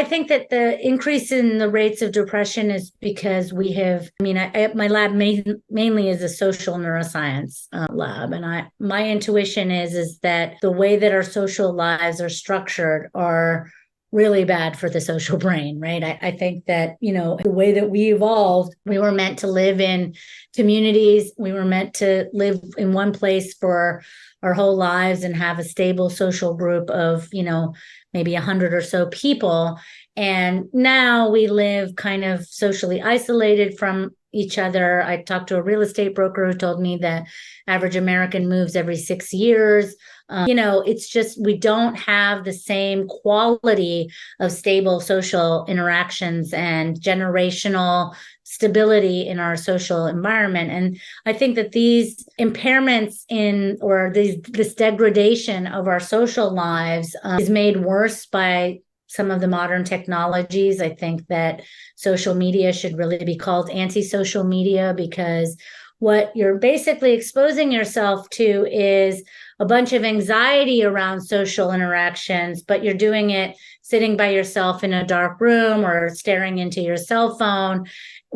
I think that the increase in the rates of depression is because we have, my lab mainly is a social neuroscience lab. And my intuition is that the way that our social lives are structured are really bad for the social brain, right? I think that, the way that we evolved, we were meant to live in communities. We were meant to live in one place for our whole lives and have a stable social group of, maybe 100 or so people. And now we live kind of socially isolated from each other. I talked to a real estate broker who told me that average American moves every 6 years. It's just we don't have the same quality of stable social interactions and generational stability in our social environment. And I think that these impairments this degradation of our social lives is made worse by some of the modern technologies. I think that social media should really be called anti-social media, because what you're basically exposing yourself to is a bunch of anxiety around social interactions, but you're doing it sitting by yourself in a dark room or staring into your cell phone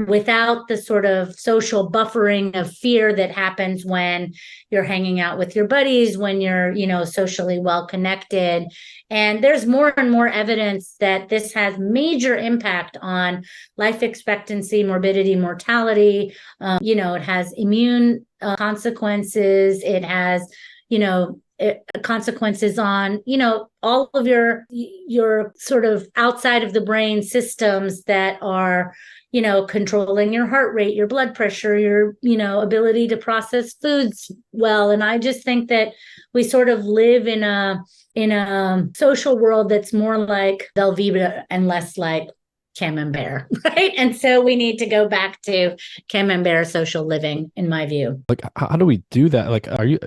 without the sort of social buffering of fear that happens when you're hanging out with your buddies, when you're, socially well connected. And there's more and more evidence that this has major impact on life expectancy, morbidity, mortality. It has immune consequences. It has, consequences on, all of your sort of outside of the brain systems that are, controlling your heart rate, your blood pressure, your, ability to process foods well. And I just think that we sort of live in a social world that's more like Velveeta and less like Camembert, right? And so we need to go back to Camembert social living, in my view. Like, how do we do that? Like, are you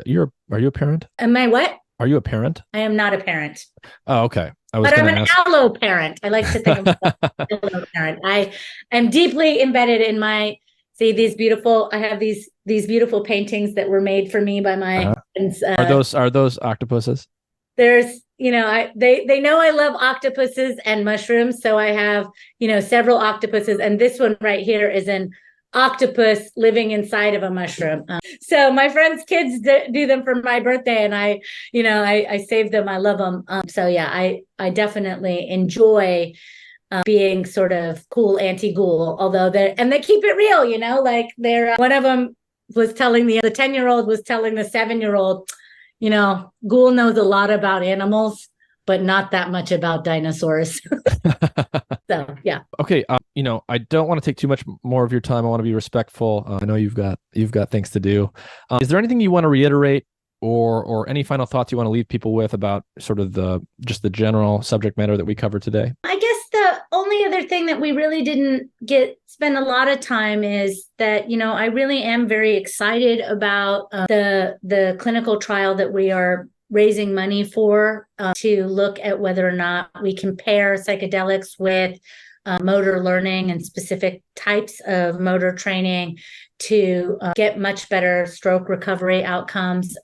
a parent? Am I what? Are you a parent? I am not a parent. Oh, okay. I was But I'm going to an ask. allo parent. I like to think of myself as an allo parent. I am deeply embedded in I have these beautiful paintings that were made for me by my Uh, friends. are those octopuses? There's, they know I love octopuses and mushrooms. So I have, several octopuses. And this one right here is an octopus living inside of a mushroom. So my friends' kids do them for my birthday, and I save them. I love them. I definitely enjoy being sort of cool anti-ghoul, although they keep it real, like one of them was telling the 10-year-old was telling the 7-year-old, Ghoul knows a lot about animals, but not that much about dinosaurs. So, yeah. Okay. I don't want to take too much more of your time. I want to be respectful. I know you've got things to do. Is there anything you want to reiterate or any final thoughts you want to leave people with about sort of the general subject matter that we covered today? I guess the only other thing that we really didn't spend a lot of time is that, I really am very excited about the clinical trial that we are raising money for to look at whether or not we can pair psychedelics with motor learning and specific types of motor training to get much better stroke recovery outcomes.